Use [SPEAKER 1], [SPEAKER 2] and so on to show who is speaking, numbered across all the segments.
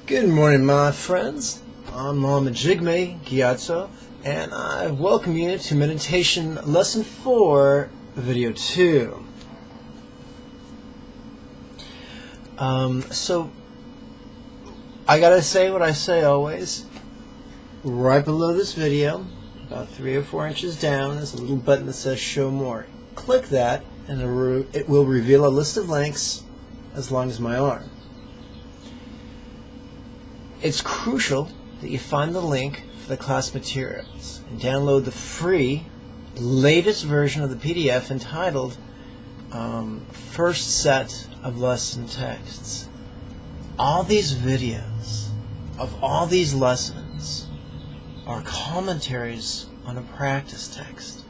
[SPEAKER 1] Good morning, my friends. I'm Lama Jigme Gyatso, and I welcome you to Meditation Lesson 4, Video 2. So, I gotta say what I say always. Right below this video, about 3 or 4 inches down, is a little button that says Show More. Click that, and it will reveal a list of links as long as my arm. It's crucial that you find the link for the class materials and download the free latest version of the PDF entitled First Set of Lesson Texts. All these videos of all these lessons are commentaries on a practice text.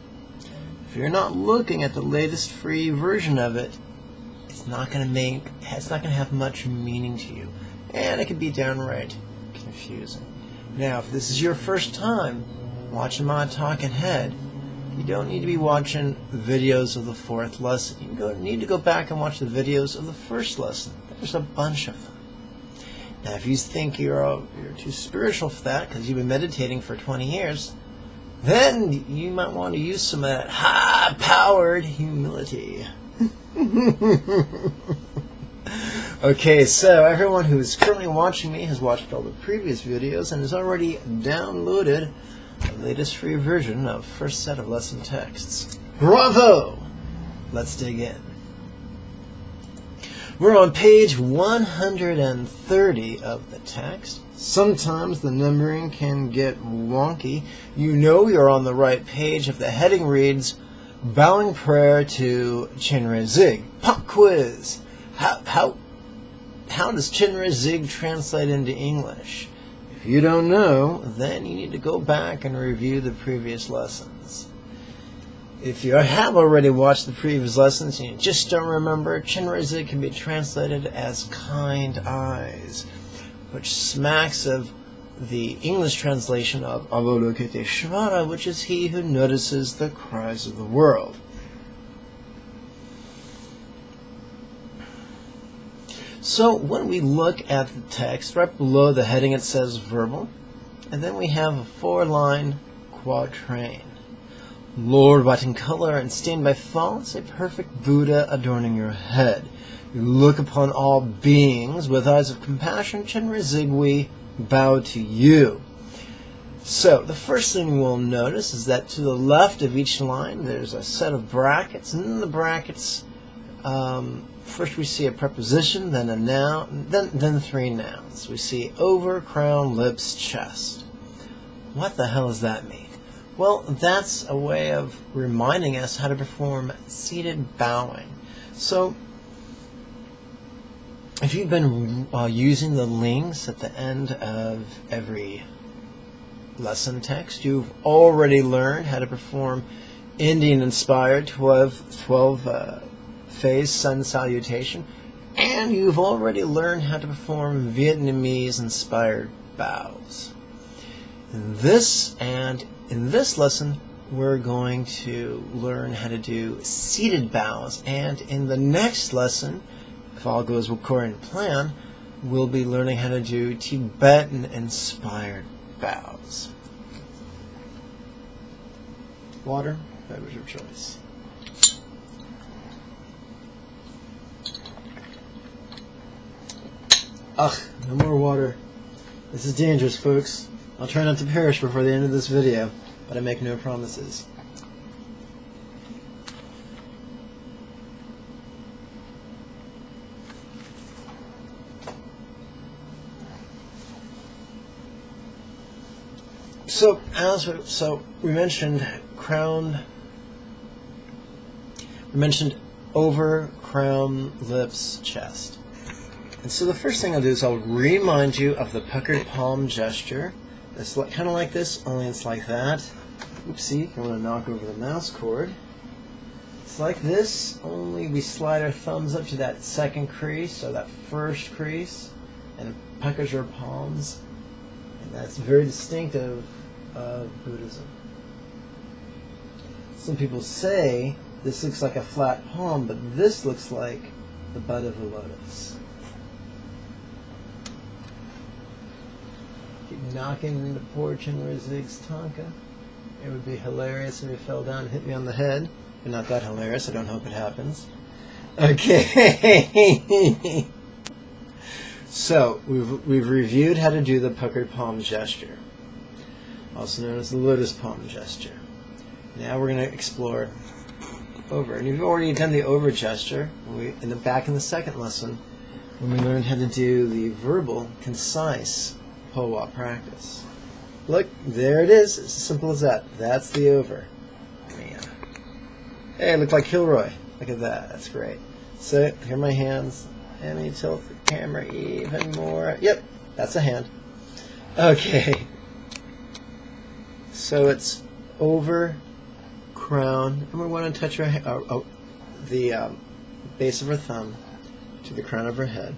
[SPEAKER 1] If you're not looking at the latest free version of it, it's not going to have much meaning to you. And it can be downright confusing. Now, if this is your first time watching my talking head, you don't need to be watching videos of the 4th lesson. You need to go back and watch the videos of the 1st lesson. There's a bunch of them. Now, if you think you're too spiritual for that because you've been meditating for 20 years, then you might want to use some of that high-powered humility. Okay, so everyone who is currently watching me has watched all the previous videos and has already downloaded the latest free version of First Set of Lesson Texts. Bravo! Let's dig in. We're on page 130 of the text. Sometimes the numbering can get wonky. You know you're on the right page if the heading reads Bowing Prayer to Chenrezig. Pop quiz. How does Chenrezig translate into English? If you don't know, then you need to go back and review the previous lessons. If you have already watched the previous lessons and you just don't remember, Chenrezig can be translated as kind eyes, which smacks of the English translation of Avalokiteshvara, which is he who notices the cries of the world. So when we look at the text, right below the heading it says verbal, and then we have a 4-line quatrain. Lord, white in color and stained by faults, a perfect Buddha adorning your head. You look upon all beings with eyes of compassion, Chenrezig, we bow to you. So the first thing we'll notice is that to the left of each line there's a set of brackets, and in the brackets first we see a preposition, then a noun, then 3 nouns. We see over, crown, lips, chest. What the hell does that mean? Well, that's a way of reminding us how to perform seated bowing. So, if you've been using the links at the end of every lesson text, you've already learned how to perform Indian-inspired 12 phase sun salutation, and you've already learned how to perform Vietnamese-inspired bows. In this lesson, we're going to learn how to do seated bows, and in the next lesson, if all goes according to plan, we'll be learning how to do Tibetan-inspired bows. Water, beverage of choice. Ugh, no more water. This is dangerous, folks. I'll try not to perish before the end of this video, but I make no promises. So we mentioned crown. We mentioned over, crown, lips, chest. And so the first thing I'll do is I'll remind you of the puckered palm gesture. It's kind of like this, only it's like that. Oopsie, I want to knock over the mouse cord. It's like this, only we slide our thumbs up to that second crease, or that first crease, and it puckers our palms. And that's very distinctive of Buddhism. Some people say this looks like a flat palm, but this looks like the bud of a lotus. Keep knocking into poor Chenrezig's Tonka. It would be hilarious if he fell down and hit me on the head. But not that hilarious. I don't hope it happens. Okay. So, we've reviewed how to do the puckered palm gesture, also known as the lotus palm gesture. Now we're going to explore over. And you've already done the over gesture in the back in the second lesson when we learned how to do the verbal, concise po-wa practice. Look, there it is. It's as simple as that. That's the over. Man. Hey, I look like Kilroy. Look at that. That's great. So, here are my hands. Let me tilt the camera even more. Yep, that's a hand. Okay. So it's over, crown, and we want to touch the base of our thumb to the crown of our head.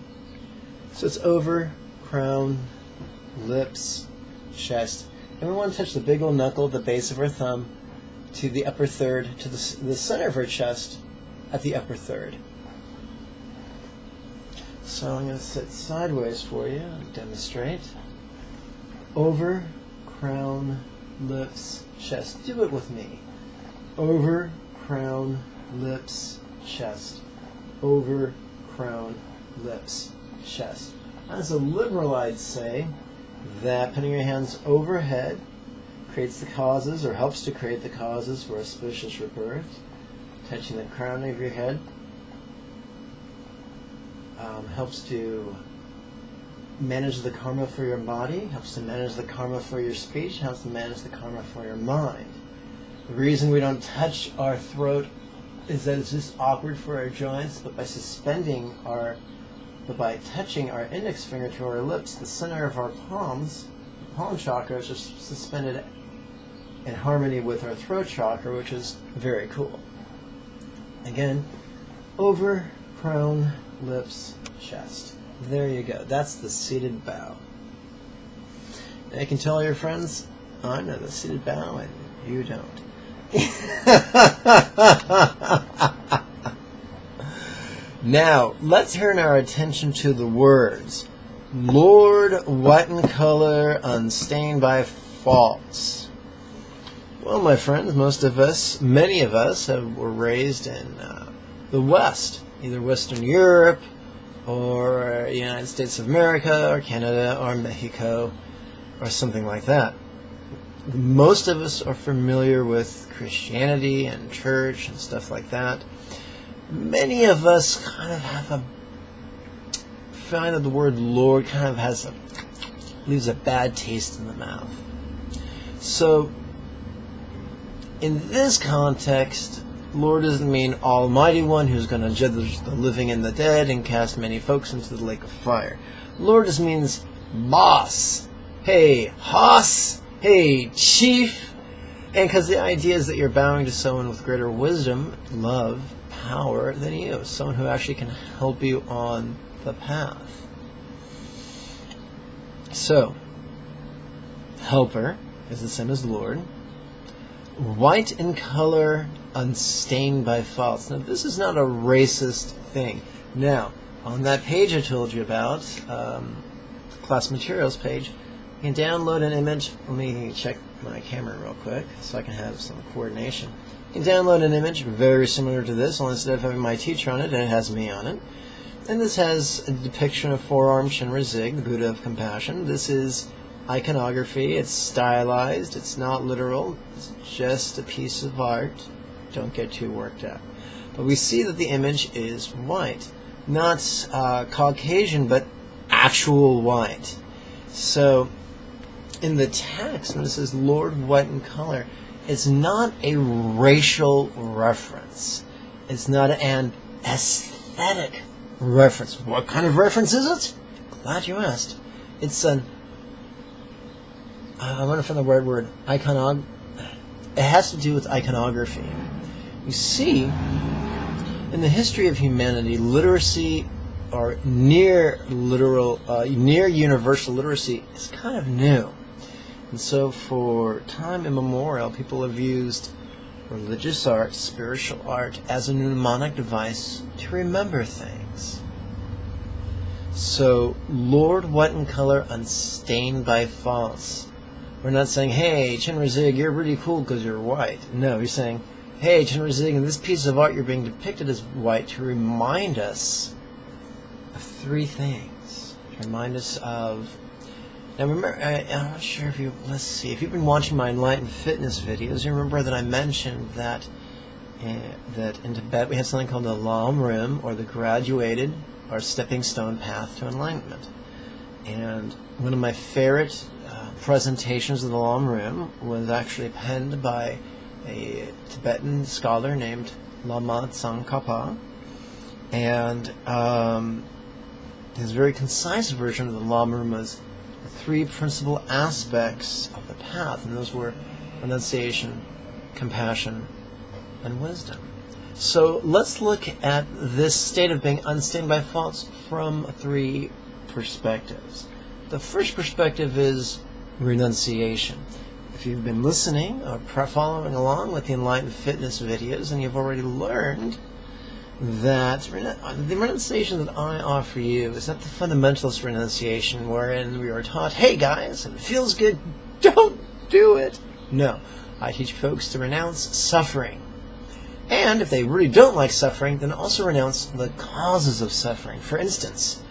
[SPEAKER 1] So it's over, crown, lips, chest, and we want to touch the big old knuckle, the base of our thumb, to the upper third, to the center of our chest, at the upper third. So I'm going to sit sideways for you and demonstrate. Over, crown, lips, chest. Do it with me. Over, crown, lips, chest. Over, crown, lips, chest. As a liberal, I'd say that putting your hands overhead creates the causes, or helps to create the causes for auspicious rebirth. Touching the crown of your head helps to manage the karma for your body, helps to manage the karma for your speech, helps to manage the karma for your mind. The reason we don't touch our throat is that it's just awkward for our joints, but by touching our index finger to our lips, the center of our palms, the palm chakra is just suspended in harmony with our throat chakra, which is very cool. Again, over, crown, lips, chest. There you go. That's the seated bow. And I can tell your friends, I know the seated bow and you don't. Now, let's turn our attention to the words. Lord, white in color, unstained by faults. Well, my friends, many of us were raised in the West, either Western Europe, or United States of America, or Canada, or Mexico, or something like that. Most of us are familiar with Christianity and church and stuff like that. Many of us kind of find that the word Lord kind of leaves a bad taste in the mouth. So, in this context, Lord doesn't mean Almighty One who's going to judge the living and the dead and cast many folks into the lake of fire. Lord just means boss. Hey, hoss. Hey, chief. And because the idea is that you're bowing to someone with greater wisdom, love, power than you. Someone who actually can help you on the path. So, helper is the same as Lord. White in color, unstained by faults. Now, this is not a racist thing. Now, on that page I told you about, class materials page, you can download an image. Let me check my camera real quick so I can have some coordination. You can download an image very similar to this, only instead of having my teacher on it, it has me on it. And this has a depiction of four-armed Chenrezig, the Buddha of Compassion. This is iconography. It's stylized. It's not literal. It's just a piece of art. Don't get too worked up. But we see that the image is white. Not Caucasian, but actual white. So, in the text, when it says Lord white in color, it's not a racial reference. It's not an aesthetic reference. What kind of reference is it? Glad you asked. It's an... I want to find the right word. It has to do with iconography. You see, in the history of humanity, literacy, or near universal literacy, is kind of new. And so for time immemorial, people have used religious art, spiritual art, as a mnemonic device to remember things. So, Lord, what in color? Unstained by faults. We're not saying, hey, Chenrezig, you're really cool because you're white. No, you're saying, hey, Chenrezig, in this piece of art you're being depicted as white to remind us of three things. To remind us of... Now remember, I'm not sure if you... Let's see. If you've been watching my Enlightened Fitness videos, you remember that I mentioned that in Tibet we have something called the Lam Rim, or the graduated or stepping stone path to enlightenment. And one of my favorite presentations of the Lam Rim was actually penned by a Tibetan scholar named Lama Tsongkhapa, and his very concise version of the Lama Rim was the three principal aspects of the path, and those were renunciation, compassion, and wisdom. So let's look at this state of being unstained by faults from three perspectives. The first perspective is renunciation. If you've been listening or following along with the Enlightened Fitness videos, and you've already learned that the renunciation that I offer you is not the fundamentalist renunciation wherein we are taught, hey guys, if it feels good, don't do it. No, I teach folks to renounce suffering. And if they really don't like suffering, then also renounce the causes of suffering. For instance,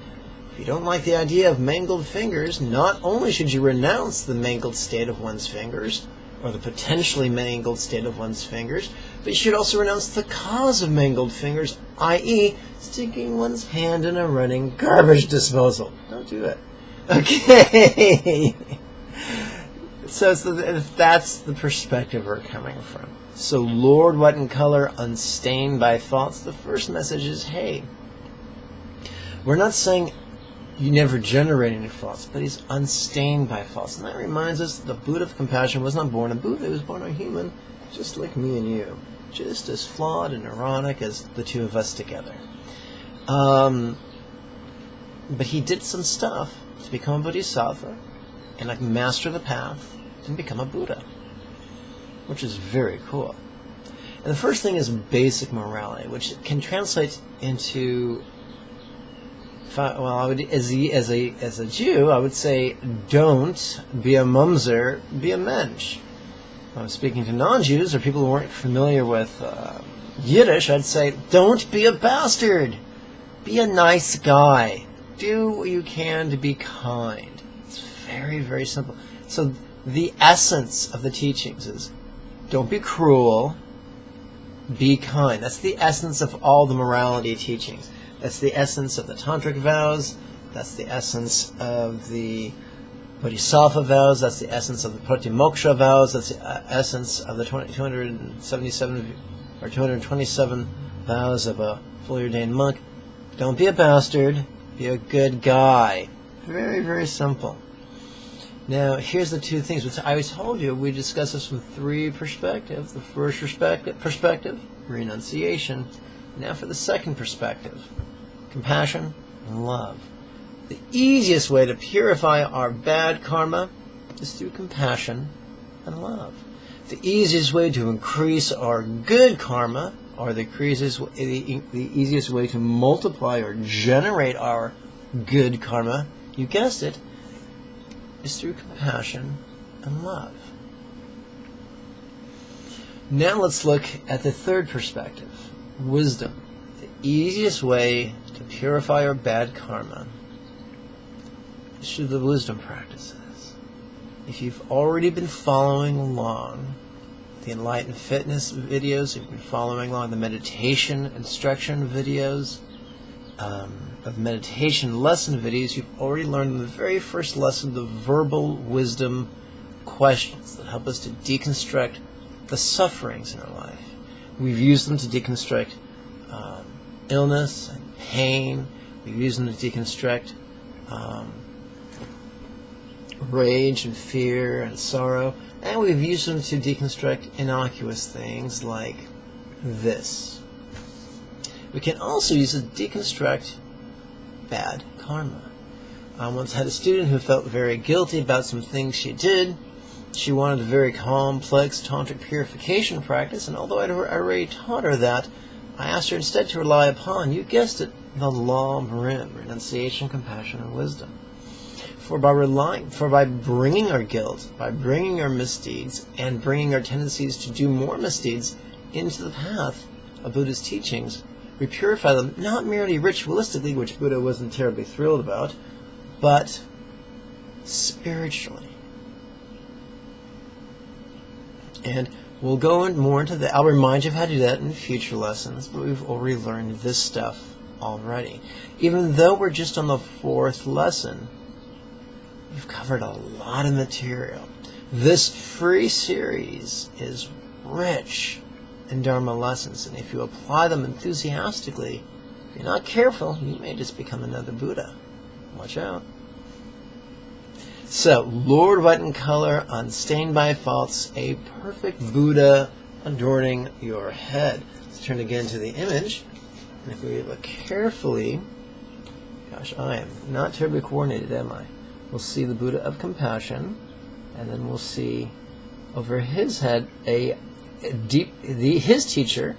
[SPEAKER 1] if you don't like the idea of mangled fingers, not only should you renounce the mangled state of one's fingers, or the potentially mangled state of one's fingers, but you should also renounce the cause of mangled fingers, i.e., sticking one's hand in a running garbage disposal. Don't do it. Okay. So that's the perspective we're coming from. So, Lord, what in color? Unstained by faults. The first message is, hey, we're not saying you never generate any faults, but he's unstained by faults. And that reminds us that the Buddha of compassion was not born a Buddha, he was born a human, just like me and you. Just as flawed and neurotic as the two of us together. But he did some stuff to become a bodhisattva, and like master the path, and become a Buddha, which is very cool. And the first thing is basic morality, which can translate into, well, I would, as a Jew, I would say, don't be a mumser, be a mensch. When I'm speaking to non-Jews or people who weren't familiar with Yiddish, I'd say, don't be a bastard. Be a nice guy. Do what you can to be kind. It's very, very simple. So the essence of the teachings is, don't be cruel, be kind. That's the essence of all the morality teachings. That's the essence of the tantric vows. That's the essence of the bodhisattva vows. That's the essence of the pratimoksha vows. That's the essence of the 277 or 227 vows of a fully ordained monk. Don't be a bastard. Be a good guy. Very, very simple. Now, here's the two things. Which I told you we discuss this from three perspectives. The first perspective, renunciation. Now for the second perspective, compassion and love. The easiest way to purify our bad karma is through compassion and love. The easiest way to increase our good karma, or the easiest way to multiply or generate our good karma, you guessed it, is through compassion and love. Now let's look at the third perspective, wisdom. The easiest way to purify our bad karma is through the wisdom practices. If you've already been following along the Enlightened Fitness videos, you've been following along the meditation instruction videos, of meditation lesson videos, you've already learned in the very first lesson the verbal wisdom questions that help us to deconstruct the sufferings in our life. We've used them to deconstruct illness and pain. We've used them to deconstruct rage and fear and sorrow. And we've used them to deconstruct innocuous things like this. We can also use it to deconstruct bad karma. I once had a student who felt very guilty about some things she did. She wanted a very complex tantric purification practice, and although I'd already taught her that, I asked her instead to rely upon, you guessed it, the law of Rim, renunciation, compassion, and wisdom. For by bringing our guilt, by bringing our misdeeds, and bringing our tendencies to do more misdeeds into the path of Buddha's teachings, we purify them not merely ritualistically, which Buddha wasn't terribly thrilled about, but spiritually. And we'll go more into that. I'll remind you of how to do that in future lessons, but we've already learned this stuff already. Even though we're just on the 4th lesson, we've covered a lot of material. This free series is rich in Dharma lessons, and if you apply them enthusiastically, if you're not careful, you may just become another Buddha. Watch out. So, Lord white in color, unstained by faults, a perfect Buddha adorning your head. Let's turn again to the image. And if we look carefully, gosh, I am not terribly coordinated, am I? We'll see the Buddha of compassion, and then we'll see over his head his teacher,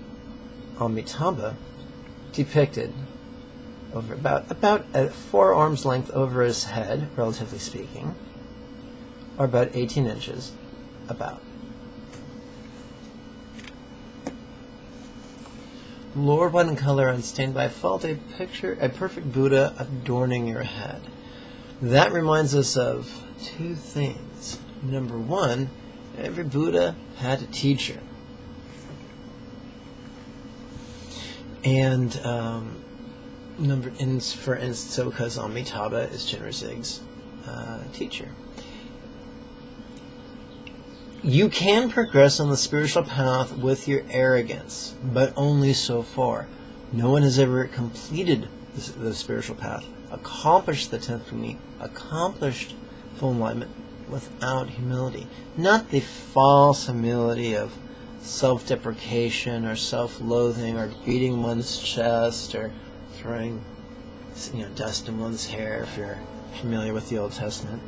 [SPEAKER 1] Amitabha, depicted over about at 4 arms length over his head, relatively speaking, or about 18 inches, about. Lord white in color, unstained by fault, a perfect Buddha adorning your head. That reminds us of 2 things. Number 1, every Buddha had a teacher. And for instance, so because Amitabha is Chenrezig's teacher. You can progress on the spiritual path with your arrogance, but only so far. No one has ever completed the spiritual path, accomplished the 10th Bhumi, accomplished full enlightenment without humility. Not the false humility of self-deprecation or self-loathing or beating one's chest or throwing dust in one's hair, if you're familiar with the Old Testament.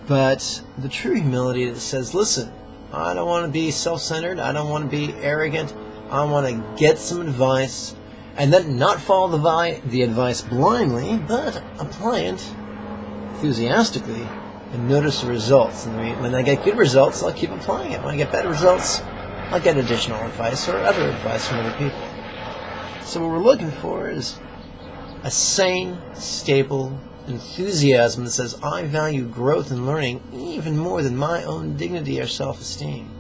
[SPEAKER 1] But the true humility that says, listen, I don't want to be self-centered, I don't want to be arrogant, I want to get some advice, and then not follow the advice blindly, but apply it enthusiastically and notice the results. And when I get good results, I'll keep applying it. When I get better results, I'll get additional advice or other advice from other people. So what we're looking for is a sane, stable enthusiasm that says, I value growth and learning even more than my own dignity or self-esteem.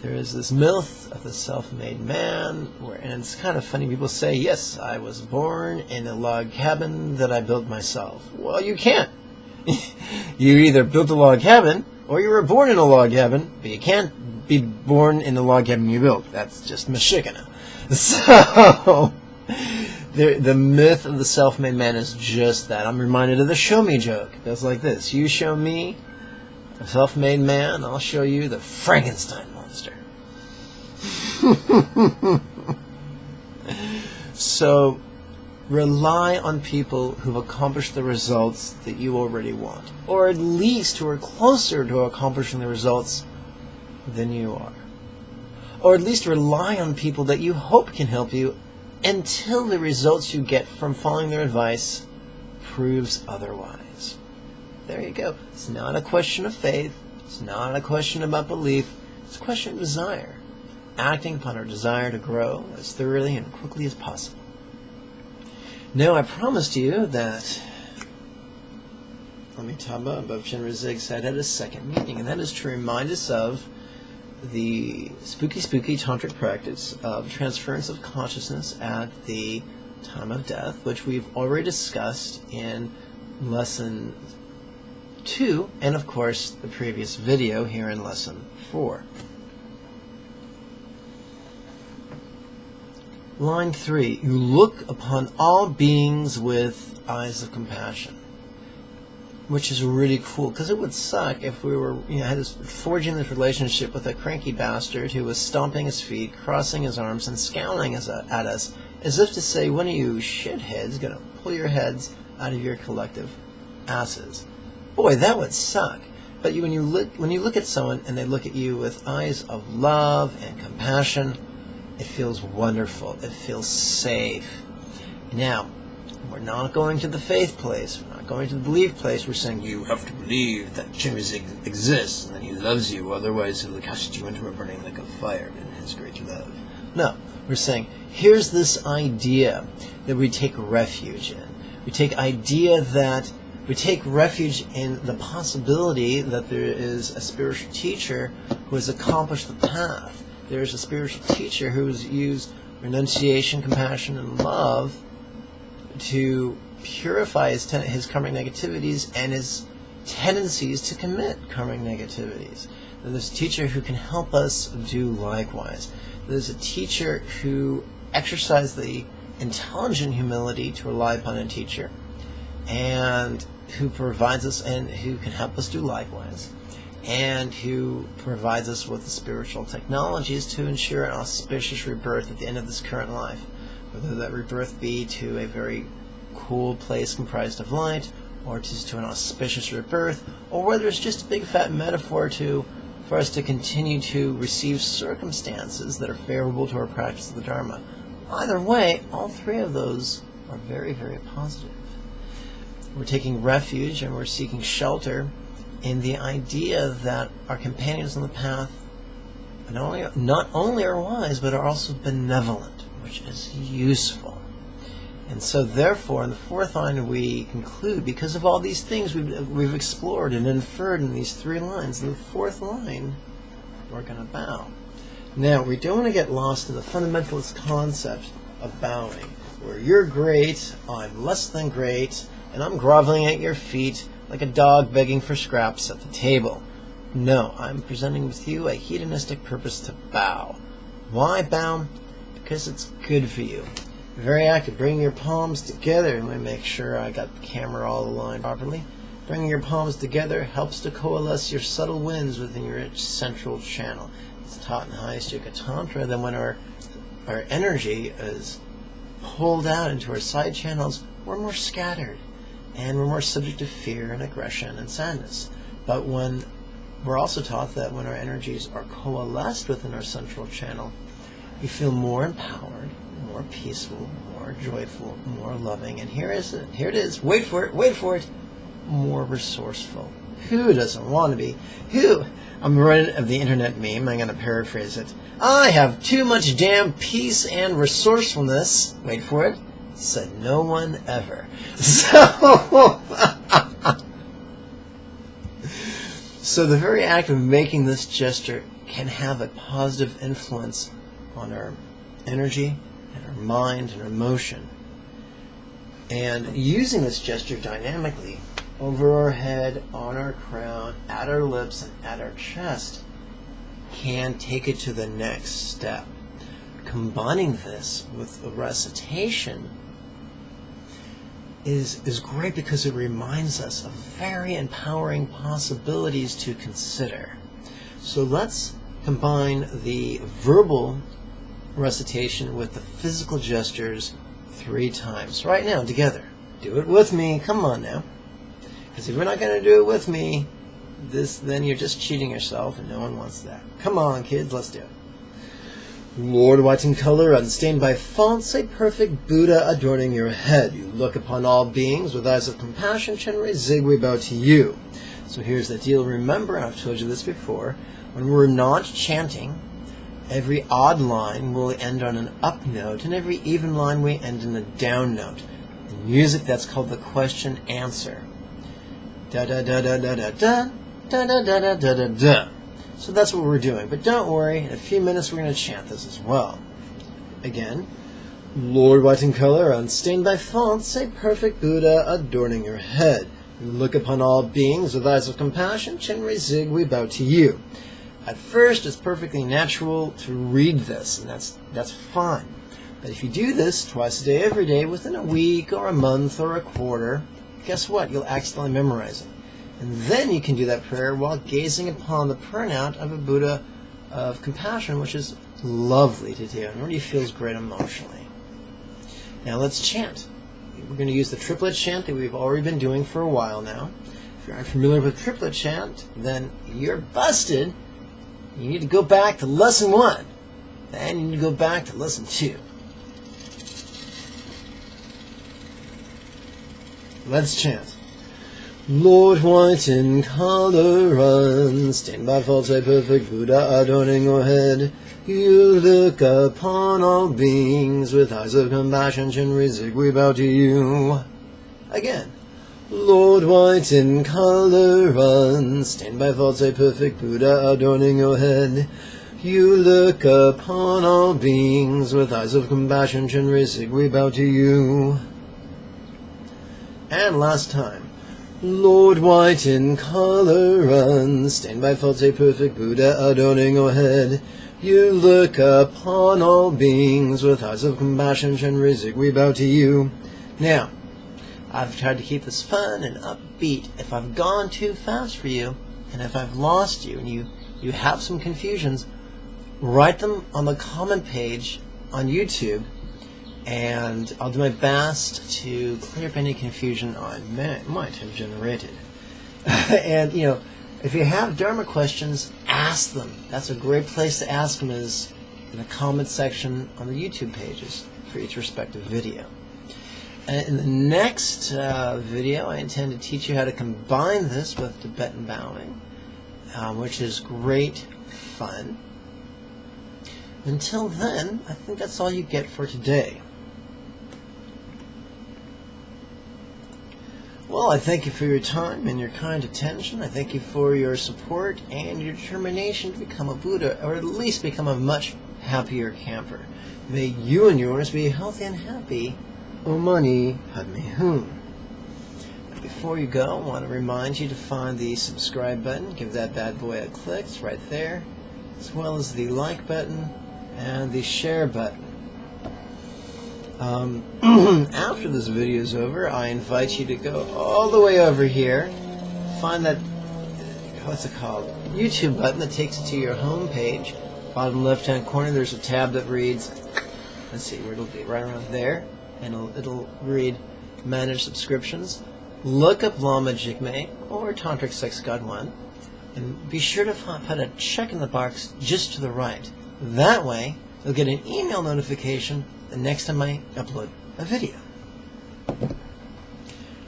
[SPEAKER 1] There is this myth of the self-made man, and it's kind of funny. People say, yes, I was born in a log cabin that I built myself. Well, you can't. You either built a log cabin, or you were born in a log cabin, but you can't be born in the log cabin you built. That's just mashikana. So, the myth of the self-made man is just that. I'm reminded of the show me joke. It goes like this. You show me a self-made man, I'll show you the Frankenstein monster. So, rely on people who've accomplished the results that you already want, or at least who are closer to accomplishing the results than you are. Or at least rely on people that you hope can help you until the results you get from following their advice proves otherwise. There you go. It's not a question of faith. It's not a question about belief. It's a question of desire. Acting upon our desire to grow as thoroughly and quickly as possible. Now, I promised you that Amitabha above Chenrezig's head had a second meaning, and that is to remind us of the spooky tantric practice of transference of consciousness at the time of death, which we've already discussed in lesson 2, and of course the previous video here in lesson 4. Line 3, you look upon all beings with eyes of compassion. Which is really cool, because it would suck if we were, forging this relationship with a cranky bastard who was stomping his feet, crossing his arms, and scowling at us, as if to say, one of you shitheads going to pull your heads out of your collective asses. Boy, that would suck. But when you look at someone and they look at you with eyes of love and compassion, It feels wonderful. It feels safe. Now, we're not going to the faith place. We're not going to the belief place. We're saying you have to believe that Chenrezig exists and that he loves you. Otherwise, he'll cast you into a burning lake of fire in his great love. No, we're saying here's this idea that we take refuge in. We take refuge in the possibility that there is a spiritual teacher who has accomplished the path. There is a spiritual teacher who has used renunciation, compassion, and love to purify his karmic negativities and his tendencies to commit karmic negativities. There's a teacher who can help us do likewise. There's a teacher who exercised the intelligent humility to rely upon a teacher, and who provides us and who can help us do likewise, and who provides us with the spiritual technologies to ensure an auspicious rebirth at the end of this current life, whether that rebirth be to a very cool place comprised of light, or to an auspicious rebirth, or whether it's just a big fat metaphor for us to continue to receive circumstances that are favorable to our practice of the Dharma. Either way, all three of those are very, very positive. We're taking refuge and we're seeking shelter in the idea that our companions on the path not only are wise, but are also benevolent, which is useful. And so therefore, in the fourth line, we conclude, because of all these things we've explored and inferred in these three lines, in the fourth line, we're going to bow. Now, we don't want to get lost in the fundamentalist concept of bowing, where you're great, I'm less than great, and I'm groveling at your feet like a dog begging for scraps at the table. No, I'm presenting with you a hedonistic purpose to bow. Why bow? Because it's good for you. Very active. Bring your palms together. Let me make sure I got the camera all aligned properly. Bringing your palms together helps to coalesce your subtle winds within your central channel. It's taught in highest yoga tantra that when our energy is pulled out into our side channels, we're more scattered and we're more subject to fear and aggression and sadness. But when we're also taught that when our energies are coalesced within our central channel, we feel more empowered, more peaceful, more joyful, more loving, and here it is, wait for it, more resourceful. Who doesn't want to be? I'm running of the internet meme, I'm going to paraphrase it. I have too much damn peace and resourcefulness, wait for it, said no one ever. So the very act of making this gesture can have a positive influence on our energy, and our mind, and our emotion. And using this gesture dynamically over our head, on our crown, at our lips, and at our chest can take it to the next step. Combining this with the recitation is great because it reminds us of very empowering possibilities to consider. So let's combine the verbal recitation with the physical gestures 3 times. Right now, together. Do it with me. Come on now. Because if you're not going to do it with me, then you're just cheating yourself, and no one wants that. Come on, kids, let's do it. Lord, white in color, unstained by faults, a perfect Buddha adorning your head. You look upon all beings with eyes of compassion. Chenrezig, we bow to you. So here's the deal. Remember, and I've told you this before, when we're not chanting, every odd line will end on an up note, and every even line we end in a down note. In music, that's called the question answer. Da da da da da da da da da da da da da da. So that's what we're doing. But don't worry, in a few minutes we're going to chant this as well. Again, Lord, white in color, unstained by faults, a perfect Buddha adorning your head. You look upon all beings with eyes of compassion. Chenrezig, we bow to you. At first, it's perfectly natural to read this, and that's fine. But if you do this twice a day, every day, within a week or a month or a quarter, guess what? You'll accidentally memorize it. And then you can do that prayer while gazing upon the printout of a Buddha of compassion, which is lovely to do and really feels great emotionally. Now let's chant. We're going to use the triplet chant that we've already been doing for a while now. If you're unfamiliar with triplet chant, then you're busted. You need to go back to lesson 1 then you need to go back to listen to. Let's chant. Lord white in color, unstained by faults, a perfect Buddha adorning your head. You look upon all beings with eyes of compassion, Chenrezig, we bow to you. Again. Lord white in color, unstained by faults, a perfect Buddha adorning your head. You look upon all beings with eyes of compassion, Chenrezig, we bow to you. And last time. Lord white in color, unstained by faults, a perfect Buddha adorning your head. You look upon all beings with eyes of compassion, Chenrezig, we bow to you. Now, I've tried to keep this fun and upbeat. If I've gone too fast for you, and if I've lost you, and you have some confusions, write them on the comment page on YouTube, and I'll do my best to clear up any confusion I might have generated. And, if you have Dharma questions, ask them. That's a great place to ask them, is in the comment section on the YouTube pages for each respective video. And in the next video, I intend to teach you how to combine this with Tibetan bowing, which is great fun. Until then, I think that's all you get for today. Well, I thank you for your time and your kind attention. I thank you for your support and your determination to become a Buddha, or at least become a much happier camper. May you and yours be healthy and happy. Om Mani Padme Hum. Before you go, I want to remind you to find the subscribe button. Give that bad boy a click. It's right there. As well as the like button and the share button. After this video is over, I invite you to go all the way over here, find that, what's it called, YouTube button that takes you to your home page. Bottom left hand corner, there's a tab that reads, let's see where it'll be, right around there, and it'll read Manage Subscriptions. Look up Lama Jigme or Tantric Sex God 1, and be sure to put a check in the box just to the right. That way, you'll get an email notification the next time I upload a video.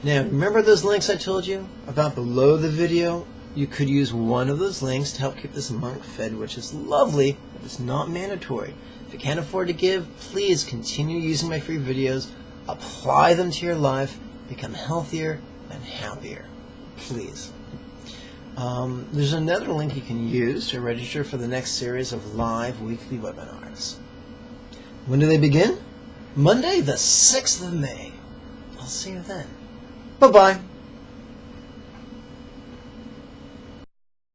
[SPEAKER 1] Now, remember those links I told you about below the video? You could use one of those links to help keep this monk fed, which is lovely, but it's not mandatory. If you can't afford to give, please continue using my free videos, apply them to your life, become healthier and happier. Please. There's another link you can use to register for the next series of live weekly webinars. When do they begin? Monday, the 6th of May. I'll see you then. Bye-bye.